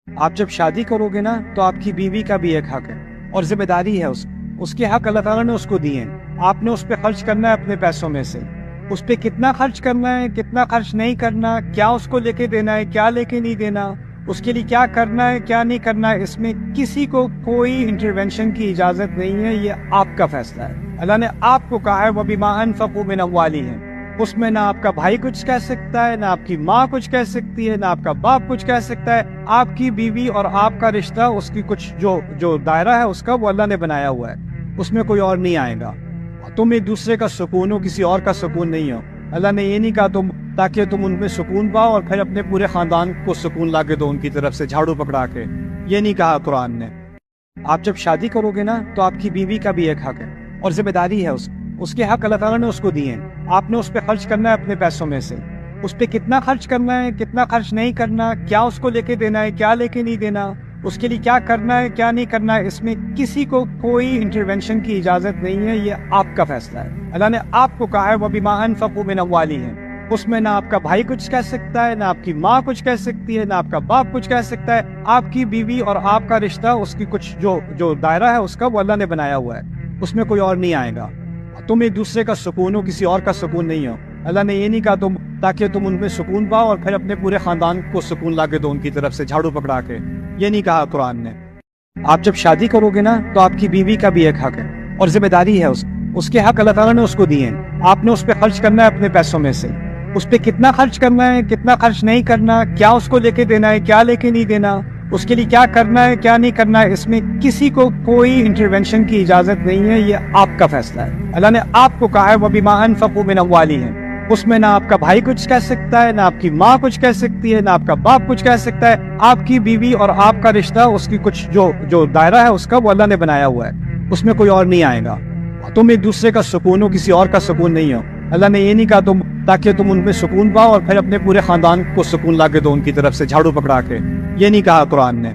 آپ جب شادی کرو گے نا تو آپ کی بیوی کا بھی ایک حق ہے اور ذمہ داری ہے اس کے حق اللہ تعالیٰ نے اس کو دیے ہیں۔ آپ نے اس پہ خرچ کرنا ہے اپنے پیسوں میں سے، اس پہ کتنا خرچ کرنا ہے کتنا خرچ نہیں کرنا، کیا اس کو لے کے دینا ہے کیا لے کے نہیں دینا، اس کے لیے کیا کرنا ہے کیا نہیں کرنا ہے، اس میں کسی کو کوئی انٹرونشن کی اجازت نہیں ہے، یہ آپ کا فیصلہ ہے۔ اللہ نے آپ کو کہا ہے وَبِمَا أَنفَقُوا مِنْ أَمْوَالِهِمْ، اس میں نہ آپ کا بھائی کچھ کہہ سکتا ہے، نہ آپ کی ماں کچھ کہہ سکتی ہے، نہ آپ کا باپ کچھ کہہ سکتا ہے۔ آپ کی بیوی اور آپ کا رشتہ، اس کی کچھ جو دائرہ ہے اس کا، وہ اللہ نے بنایا ہوا ہے، اس میں کوئی اور نہیں آئے گا۔ تم ایک دوسرے کا سکون ہو، کسی اور کا سکون نہیں ہو۔ اللہ نے یہ نہیں کہا تاکہ تم ان میں سکون پاؤ اور پھر اپنے پورے خاندان کو سکون لا کے دو ان کی طرف سے جھاڑو پکڑا کے، یہ نہیں کہا قرآن نے۔ آپ جب شادی کرو گے نا تو آپ کی بیوی کا بھی ایک حق ہے اور ذمہ داری ہے اس کے حق اللہ تعالیٰ نے اس کو دیے ہیں۔ آپ نے اس پہ خرچ کرنا ہے اپنے پیسوں میں سے، اس پہ کتنا خرچ کرنا ہے کتنا خرچ نہیں کرنا، کیا اس کو لے کے دینا ہے کیا لے کے نہیں دینا، اس کے لیے کیا کرنا ہے کیا نہیں کرنا ہے، اس میں کسی کو کوئی انٹرونشن کی اجازت نہیں ہے، یہ آپ کا فیصلہ ہے۔ اللہ نے آپ کو کہا ہے وَبِمَا أَنفَقُوا مِنْ أَمْوَالِهِمْ، اس میں نہ آپ کا بھائی کچھ کہہ سکتا ہے، نہ آپ کی ماں کچھ کہہ سکتی ہے، نہ آپ کا باپ کچھ کہہ سکتا ہے۔ آپ کی بیوی اور آپ کا رشتہ، اس کی کچھ جو دائرہ ہے اس کا، وہ اللہ نے بنایا ہوا ہے، اس میں کوئی اور نہیں آئے گا۔ تم ایک دوسرے کا سکون ہو، کسی اور کا سکون نہیں ہو۔ اللہ نے یہ نہیں کہا تاکہ تم ان میں سکون پاؤ اور پھر اپنے پورے خاندان کو سکون لا کے دو ان کی طرف سے جھاڑو پکڑا کے، یہ نہیں کہا قرآن نے۔ آپ جب شادی کرو گے نا تو آپ کی بیوی کا بھی ایک حق ہے اور ذمہ داری ہے اس کے حق اللہ تعالیٰ نے اس کو دیے ہیں۔ آپ نے اس پہ خرچ کرنا ہے اپنے پیسوں میں سے، اس پہ کتنا خرچ کرنا ہے کتنا خرچ نہیں کرنا، کیا اس کو لے کے دینا ہے کیا لے کے نہیں دینا، اس کے لیے کیا کرنا ہے کیا نہیں کرنا ہے، اس میں کسی کو کوئی انٹرونشن کی اجازت نہیں ہے، یہ آپ کا فیصلہ ہے۔ اللہ نے آپ کو کہا ہے وَبِمَا أَنفَقُوا مِنْ أَمْوَالِهِمْ، اس میں نہ آپ کا بھائی کچھ کہہ سکتا ہے، نہ آپ کی ماں کچھ کہہ سکتی ہے، نہ آپ کا باپ کچھ کہہ سکتا ہے۔ آپ کی بیوی اور آپ کا رشتہ، اس کی کچھ جو دائرہ ہے اس کا، وہ اللہ نے بنایا ہوا ہے، اس میں کوئی اور نہیں آئے گا۔ تم ایک دوسرے کا سکون ہو، کسی اور کا سکون نہیں ہو۔ اللہ نے یہ نہیں کہا تاکہ تم ان میں سکون پاؤ اور پھر اپنے پورے خاندان کو سکون لا کے دو ان کی طرف سے جھاڑو پکڑا کے، یہ نہیں کہا قرآن نے۔